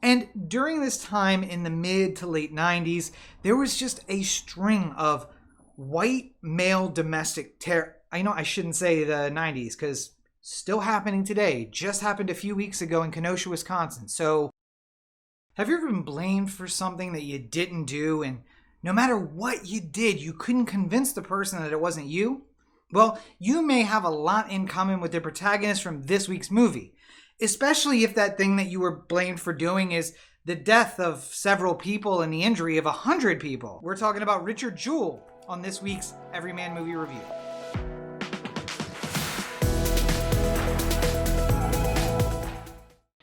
And during this time in the mid to late 90s, there was just a string of white male domestic terror. I know I shouldn't say the 90s because still happening today. Just happened a few weeks ago in Kenosha, Wisconsin. So have you ever been blamed for something that you didn't do, and no matter what you did, you couldn't convince the person that it wasn't you? Well, you may have a lot in common with the protagonist from this week's movie, especially if that thing that you were blamed for doing is the death of several people and the injury of 100 people. We're talking about Richard Jewell on this week's Everyman Movie Review.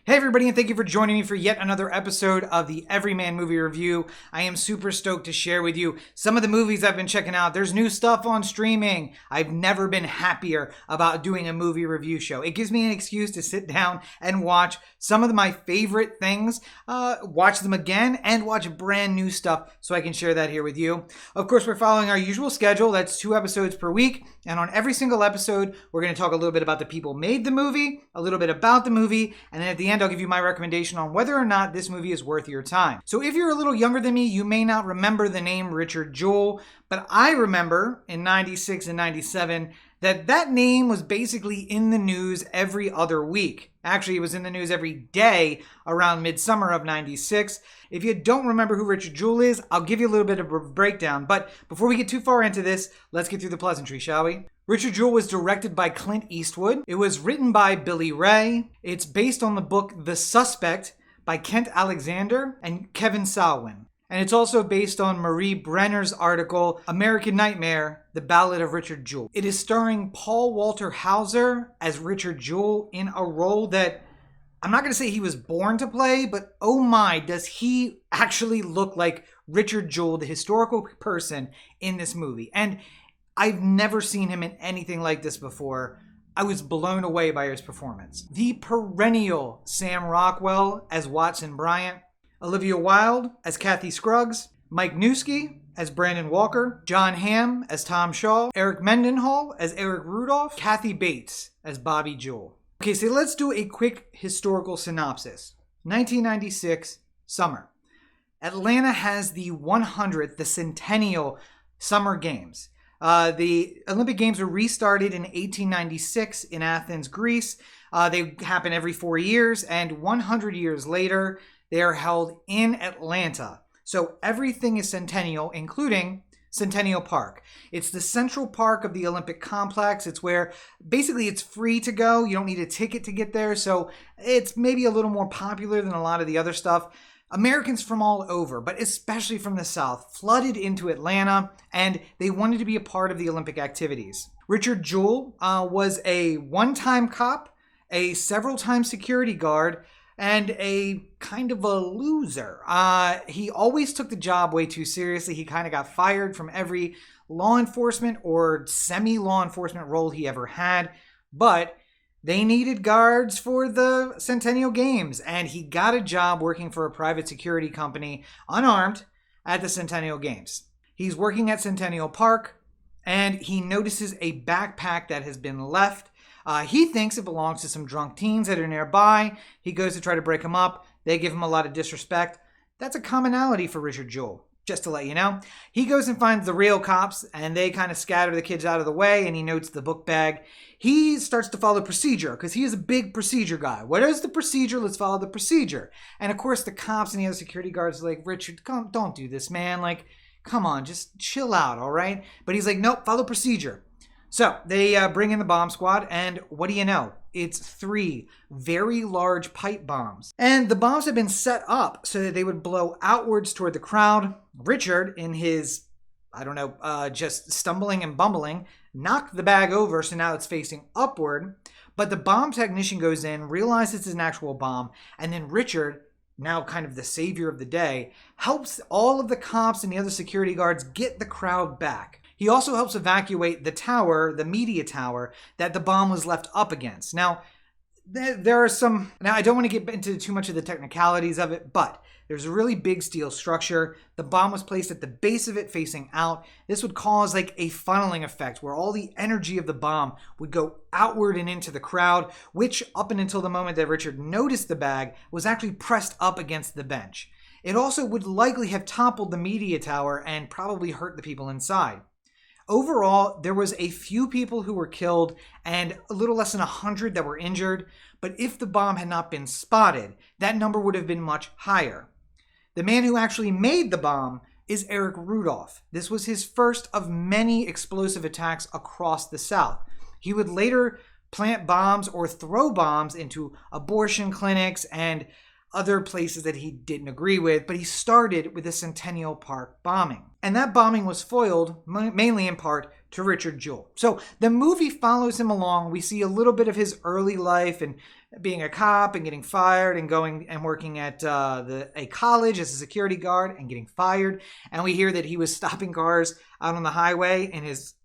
Hey everybody, and thank you for joining me for yet another episode of the Everyman Movie Review. I am super stoked to share with you some of the movies I've been checking out. There's new stuff on streaming. I've never been happier about doing a movie review show. It gives me an excuse to sit down and watch some of my favorite things, watch them again, and watch brand new stuff so I can share that here with you. Of course, we're following our usual schedule. That's 2 episodes per week. And on every single episode, we're going to talk a little bit about the people who made the movie, a little bit about the movie, and then at the end, I'll give you my recommendation on whether or not this movie is worth your time. So if you're a little younger than me, you may not remember the name Richard Jewell, but I remember in 96 and 97 that name was basically in the news every other week. Actually, it was in the news every day around midsummer of 96. If you don't remember who Richard Jewell is, I'll give you a little bit of a breakdown. But before we get too far into this, let's get through the pleasantry, shall we? Richard Jewell was directed by Clint Eastwood. It was written by Billy Ray. It's based on the book The Suspect by Kent Alexander and Kevin Salwin. And it's also based on Marie Brenner's article, American Nightmare, The Ballad of Richard Jewell. It is starring Paul Walter Hauser as Richard Jewell in a role that I'm not going to say he was born to play, but oh my, does he actually look like Richard Jewell, the historical person in this movie. And I've never seen him in anything like this before. I was blown away by his performance. The perennial Sam Rockwell as Watson Bryant, Olivia Wilde as Kathy Scruggs, Mike Newski as Brandon Walker, Jon Hamm as Tom Shaw, Eric Mendenhall as Eric Rudolph, Kathy Bates as Bobby Jewell. Okay, so let's do a quick historical synopsis. 1996, summer. Atlanta has the 100th, the Centennial Summer Games. The Olympic Games were restarted in 1896 in Athens, Greece. They happen every 4 years, and 100 years later, they are held in Atlanta. So everything is Centennial, including Centennial Park. It's the central park of the Olympic complex. It's where basically it's free to go. You don't need a ticket to get there. So it's maybe a little more popular than a lot of the other stuff. Americans from all over, but especially from the South, flooded into Atlanta, and they wanted to be a part of the Olympic activities. Richard Jewell was a one-time cop, a several-time security guard, and a kind of a loser. He always took the job way too seriously. He kind of got fired from every law enforcement or semi-law enforcement role he ever had, but they needed guards for the Centennial Games, and he got a job working for a private security company, unarmed, at the Centennial Games. He's working at Centennial Park, and he notices a backpack that has been left. He thinks it belongs to some drunk teens that are nearby. He goes to try to break them up. They give him a lot of disrespect. That's a commonality for Richard Jewell, just to let you know. He goes and finds the real cops, and they kind of scatter the kids out of the way, and he notes the book bag. He starts to follow procedure, because he is a big procedure guy. What is the procedure? Let's follow the procedure. And of course, the cops and the other security guards are like, Richard, don't do this, man. Like, come on, just chill out, all right? But he's like, nope, follow procedure. So they bring in the bomb squad, and what do you know? It's 3 very large pipe bombs. And the bombs have been set up so that they would blow outwards toward the crowd. Richard, in his, just stumbling and bumbling, knocked the bag over, so now it's facing upward. But the bomb technician goes in, realizes it's an actual bomb, and then Richard, now kind of the savior of the day, helps all of the cops and the other security guards get the crowd back. He also helps evacuate the tower, the media tower, that the bomb was left up against. Now, there are some, now I don't want to get into too much of the technicalities of it, but there's a really big steel structure. The bomb was placed at the base of it facing out. This would cause like a funneling effect where all the energy of the bomb would go outward and into the crowd, which up and until the moment that Richard noticed the bag was actually pressed up against the bench. It also would likely have toppled the media tower and probably hurt the people inside. Overall, there was a few people who were killed and a little less than 100 that were injured, but if the bomb had not been spotted, that number would have been much higher. The man who actually made the bomb is Eric Rudolph. This was his first of many explosive attacks across the South. He would later plant bombs or throw bombs into abortion clinics and other places that he didn't agree with, but he started with the Centennial Park bombing. And that bombing was foiled mainly in part to Richard Jewell. So the movie follows him along. We see a little bit of his early life and being a cop and getting fired and going and working at a college as a security guard and getting fired. And we hear that he was stopping cars out on the highway in his,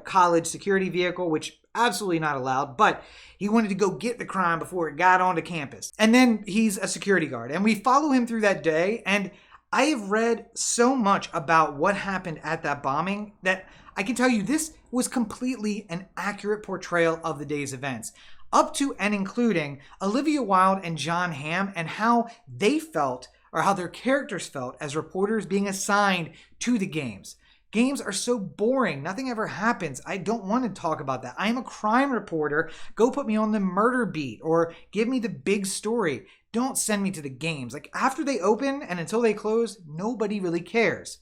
college security vehicle, which absolutely not allowed, but he wanted to go get the crime before it got onto campus. And then he's a security guard, and we follow him through that day. And I have read so much about what happened at that bombing that I can tell you this was completely an accurate portrayal of the day's events, up to and including Olivia Wilde and Jon Hamm and how they felt, or how their characters felt as reporters being assigned to the games. Games are so boring. Nothing ever happens. I don't want to talk about that. I am a crime reporter. Go put me on the murder beat or give me the big story. Don't send me to the games. Like after they open and until they close, nobody really cares,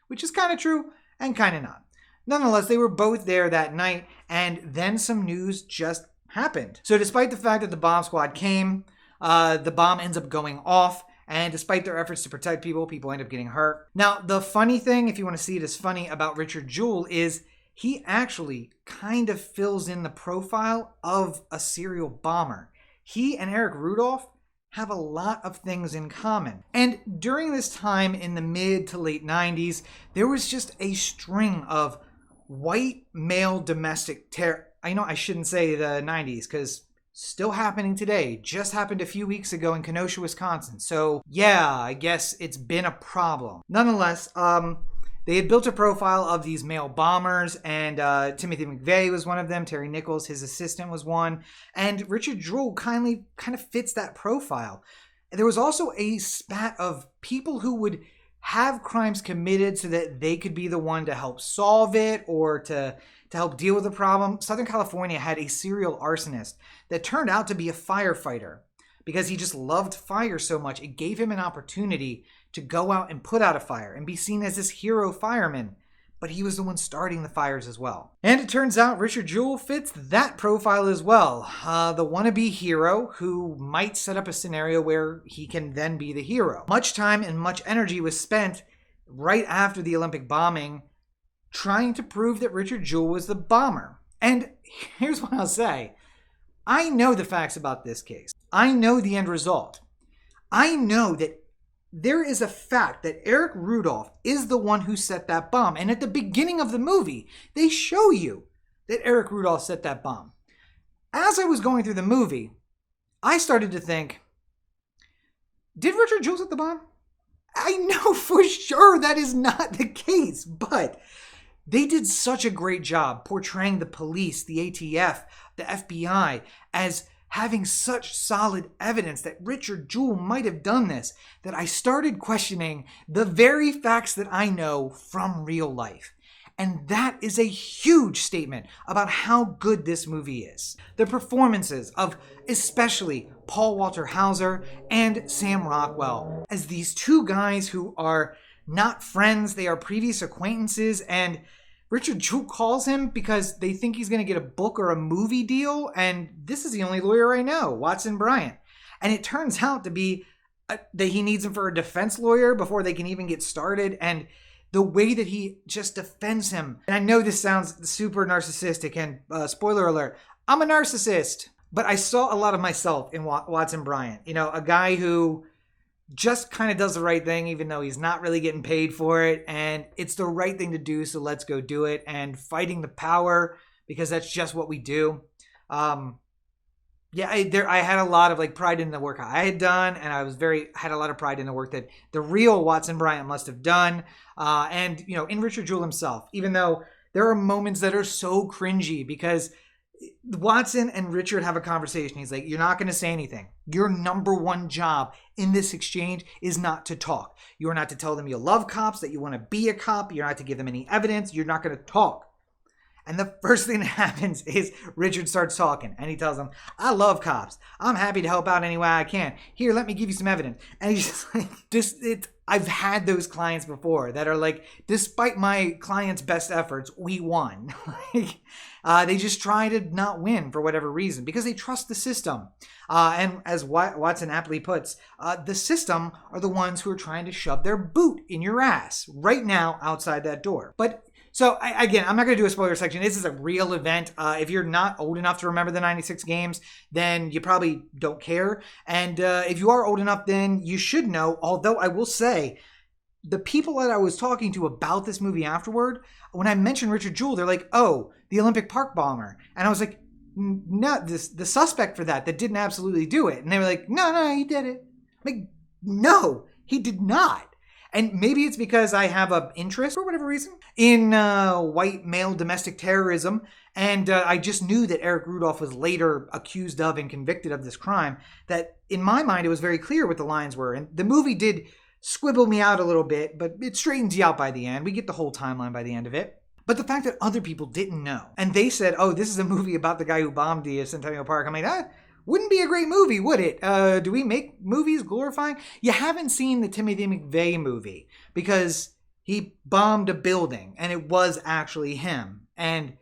which is kind of true and kind of not. Nonetheless, they were both there that night and then some news just happened. So despite the fact that the bomb squad came, the bomb ends up going off. And despite their efforts to protect people, people end up getting hurt. Now, the funny thing, if you want to see it as funny, about Richard Jewell is he actually kind of fills in the profile of a serial bomber. He and Eric Rudolph have a lot of things in common. And during this time in the mid to late 90s, there was just a string of white male domestic terror. I know I shouldn't say the 90s because still happening today. Just happened a few weeks ago in Kenosha, Wisconsin. So yeah, I guess it's been a problem. Nonetheless, they had built a profile of these male bombers, and Timothy McVeigh was one of them. Terry Nichols, his assistant, was one. And Richard Jewell kind of fits that profile. There was also a spat of people who would have crimes committed so that they could be the one to help solve it or to help deal with the problem. Southern California had a serial arsonist that turned out to be a firefighter because he just loved fire so much. It gave him an opportunity to go out and put out a fire and be seen as this hero fireman. But he was the one starting the fires as well. And it turns out Richard Jewell fits that profile as well. The wannabe hero who might set up a scenario where he can then be the hero. Much time and much energy was spent right after the Olympic bombing trying to prove that Richard Jewell was the bomber. And here's what I'll say. I know the facts about this case. I know the end result. I know that there is a fact that Eric Rudolph is the one who set that bomb. And at the beginning of the movie, they show you that Eric Rudolph set that bomb. As I was going through the movie, I started to think, did Richard Jewell set the bomb? I know for sure that is not the case, but they did such a great job portraying the police, the ATF, the FBI as having such solid evidence that Richard Jewell might have done this that I started questioning the very facts that I know from real life. And that is a huge statement about how good this movie is. The performances of especially Paul Walter Hauser and Sam Rockwell as these two guys who are not friends, they are previous acquaintances, and Richard Jewell calls him because they think he's going to get a book or a movie deal, and this is the only lawyer I know, Watson Bryant. And it turns out to be that he needs him for a defense lawyer before they can even get started, and the way that he just defends him. And I know this sounds super narcissistic, and spoiler alert, I'm a narcissist, but I saw a lot of myself in Watson Bryant. You know, a guy who just kind of does the right thing, even though he's not really getting paid for it. And it's the right thing to do, so let's go do it. And fighting the power, because that's just what we do. Yeah, I had a lot of like pride in the work I had done, and had a lot of pride in the work that the real Watson Bryant must have done. And in Richard Jewell himself, even though there are moments that are so cringy because Watson and Richard have a conversation. He's like, "You're not going to say anything. Your number one job in this exchange is not to talk. You're not to tell them you love cops, that you want to be a cop. You're not to give them any evidence. You're not going to talk." And the first thing that happens is Richard starts talking, and he tells them, "I love cops. I'm happy to help out any way I can. Here, let me give you some evidence." And he's just like, I've had those clients before that are like, despite my client's best efforts, we won. They just try to not win for whatever reason because they trust the system. And as Watson aptly puts, the system are the ones who are trying to shove their boot in your ass right now outside that door. But so, again, I'm not going to do a spoiler section. This is a real event. If you're not old enough to remember the 96 games, then you probably don't care. And if you are old enough, then you should know. Although I will say, the people that I was talking to about this movie afterward, when I mentioned Richard Jewell, they're like, "Oh, the Olympic Park bomber." And I was like, "No, the suspect for that didn't absolutely do it." And they were like, No, he did it." I'm like, "No, he did not." And maybe it's because I have an interest, for whatever reason, in white male domestic terrorism. And I just knew that Eric Rudolph was later accused of and convicted of this crime, that in my mind, it was very clear what the lines were. And the movie did squibble me out a little bit, but it straightens you out by the end. We get the whole timeline by the end of it. But the fact that other people didn't know, and they said, "Oh, this is a movie about the guy who bombed the Centennial Park." I'm like, wouldn't be a great movie, would it? Do we make movies glorifying? You haven't seen the Timothy McVeigh movie because he bombed a building and it was actually him and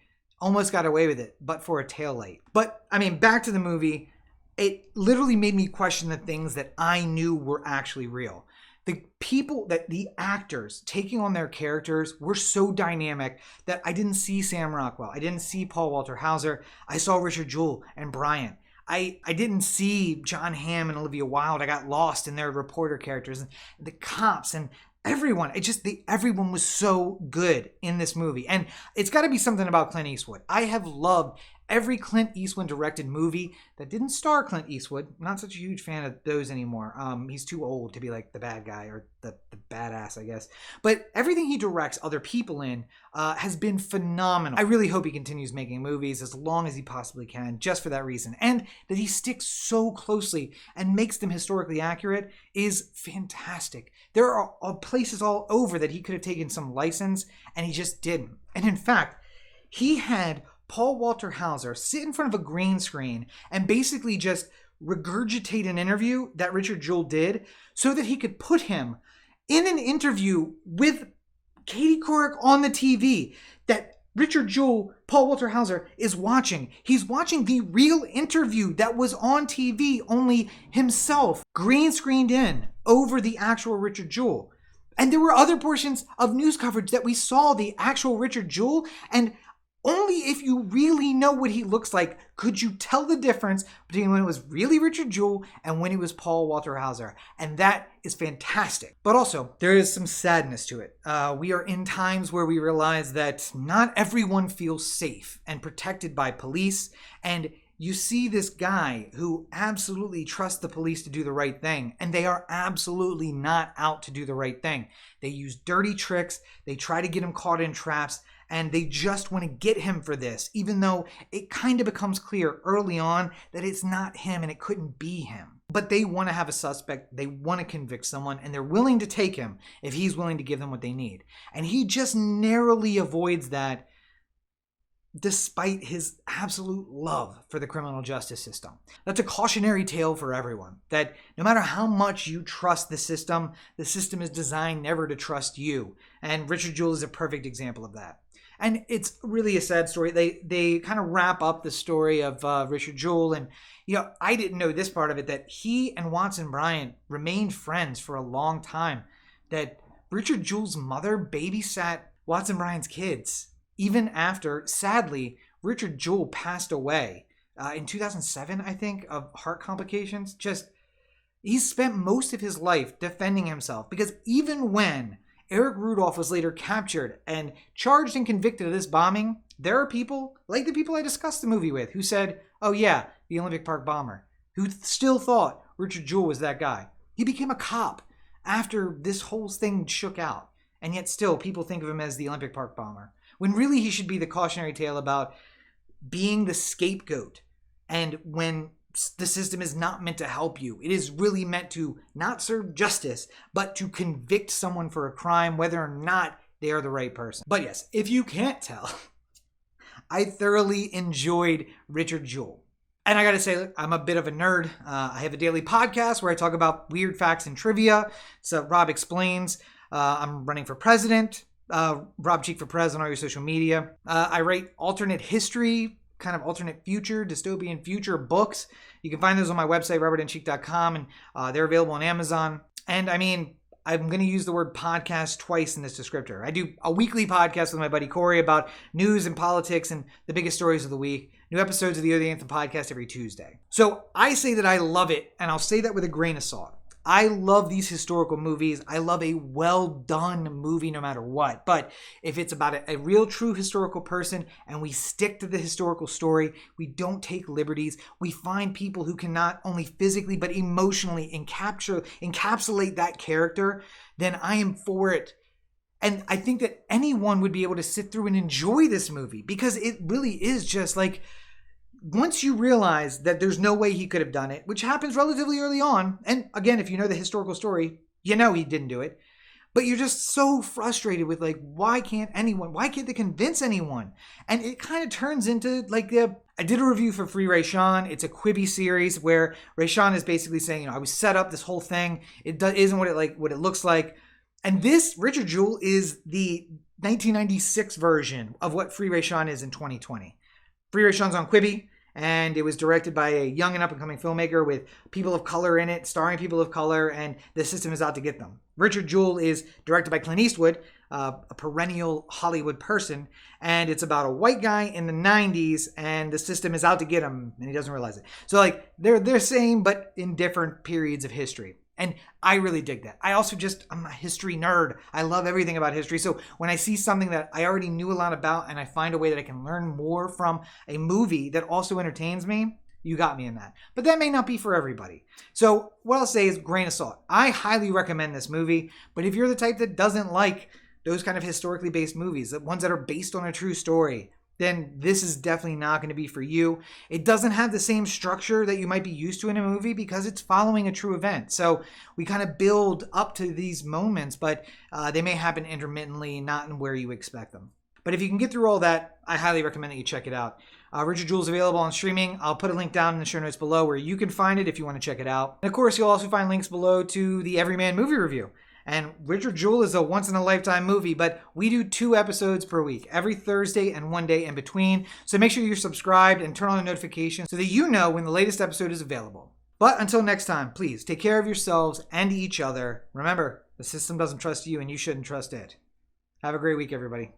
almost got away with it, but for a taillight. But I mean, back to the movie, it literally made me question the things that I knew were actually real. The actors taking on their characters were so dynamic that I didn't see Sam Rockwell. I didn't see Paul Walter Hauser. I saw Richard Jewell and Bryant. I didn't see Jon Hamm and Olivia Wilde. I got lost in their reporter characters and the cops and everyone. Everyone was so good in this movie. And it's got to be something about Clint Eastwood. I have loved every Clint Eastwood directed movie that didn't star Clint Eastwood. I'm not such a huge fan of those anymore. He's too old to be like the bad guy or the badass, I guess. But everything he directs other people in has been phenomenal. I really hope he continues making movies as long as he possibly can, just for that reason. And that he sticks so closely and makes them historically accurate is fantastic. There are places all over that he could have taken some license, and he just didn't. And in fact, he had Paul Walter Hauser sit in front of a green screen and basically just regurgitate an interview that Richard Jewell did so that he could put him in an interview with Katie Couric on the TV that Richard Jewell, Paul Walter Hauser, is watching. He's watching the real interview that was on TV, only himself green screened in over the actual Richard Jewell. And there were other portions of news coverage that we saw the actual Richard Jewell, and only if you really know what he looks like could you tell the difference between when it was really Richard Jewell and when it was Paul Walter Hauser. And that is fantastic. But also, there is some sadness to it. We are in times where we realize that not everyone feels safe and protected by police. And you see this guy who absolutely trusts the police to do the right thing, and they are absolutely not out to do the right thing. They use dirty tricks. They try to get him caught in traps. And they just want to get him for this, even though it kind of becomes clear early on that it's not him and it couldn't be him. But they want to have a suspect, they want to convict someone, and they're willing to take him if he's willing to give them what they need. And he just narrowly avoids that despite his absolute love for the criminal justice system. That's a cautionary tale for everyone, that no matter how much you trust the system is designed never to trust you. And Richard Jewell is a perfect example of that. And it's really a sad story. They kind of wrap up the story of Richard Jewell. And, I didn't know this part of it, that he and Watson Bryant remained friends for a long time. That Richard Jewell's mother babysat Watson Bryant's kids, even after, sadly, Richard Jewell passed away in 2007, I think, of heart complications. He spent most of his life defending himself, because even when Eric Rudolph was later captured and charged and convicted of this bombing, there are people, like the people I discussed the movie with, who said, "Oh yeah, the Olympic Park bomber, who still thought Richard Jewell was that guy. He became a cop after this whole thing shook out. And yet still, people think of him as the Olympic Park bomber, when really he should be the cautionary tale about being the scapegoat. And when the system is not meant to help you, it is really meant to not serve justice, but to convict someone for a crime, whether or not they are the right person. But yes, if you can't tell, I thoroughly enjoyed Richard Jewell. And I gotta say, look, I'm a bit of a nerd. I have a daily podcast where I talk about weird facts and trivia. So Rob Explains. I'm running for president. Rob Cheek for Prez on all your social media. I write alternate history, kind of alternate future, dystopian future books. You can find those on my website, robertandcheek.com, and they're available on Amazon. And I mean, I'm going to use the word podcast twice in this descriptor. I do a weekly podcast with my buddy Corey about news and politics and the biggest stories of the week. New episodes of the Other Anthem podcast every Tuesday. So I say that I love it, and I'll say that with a grain of salt. I love these historical movies. I love a well-done movie no matter what. But if it's about a real, true historical person and we stick to the historical story, we don't take liberties, we find people who can not only physically but emotionally encapsulate that character, then I am for it. And I think that anyone would be able to sit through and enjoy this movie because it really is just like, once you realize that there's no way he could have done it, which happens relatively early on, and again, if you know the historical story, you know he didn't do it, but you're just so frustrated with like, why can't they convince anyone? And it kind of turns into like I did a review for Free Ray Sean. It's a Quibi series where Ray Sean is basically saying, I was set up this whole thing. It isn't what it looks like. And this, Richard Jewell, is the 1996 version of what Free Ray Sean is in 2020. Free Ray Sean's on Quibi. And it was directed by a young and up-and-coming filmmaker with people of color in it, starring people of color, and the system is out to get them. Richard Jewell is directed by Clint Eastwood, a perennial Hollywood person, and it's about a white guy in the 90s, and the system is out to get him, and he doesn't realize it. So, like, they're same, but in different periods of history. And I really dig that. I'm a history nerd. I love everything about history. So when I see something that I already knew a lot about and I find a way that I can learn more from a movie that also entertains me, you got me in that. But that may not be for everybody. So what I'll say is grain of salt. I highly recommend this movie, but if you're the type that doesn't like those kind of historically based movies, the ones that are based on a true story, then this is definitely not going to be for you. It doesn't have the same structure that you might be used to in a movie because it's following a true event. So we kind of build up to these moments, but they may happen intermittently, not in where you expect them. But if you can get through all that, I highly recommend that you check it out. Richard Jewell is available on streaming. I'll put a link down in the show notes below where you can find it if you want to check it out. And of course, you'll also find links below to the Everyman Movie review. And Richard Jewell is a once-in-a-lifetime movie, but we do 2 episodes per week, every Thursday and one day in between. So make sure you're subscribed and turn on the notifications so that you know when the latest episode is available. But until next time, please take care of yourselves and each other. Remember, the system doesn't trust you and you shouldn't trust it. Have a great week, everybody.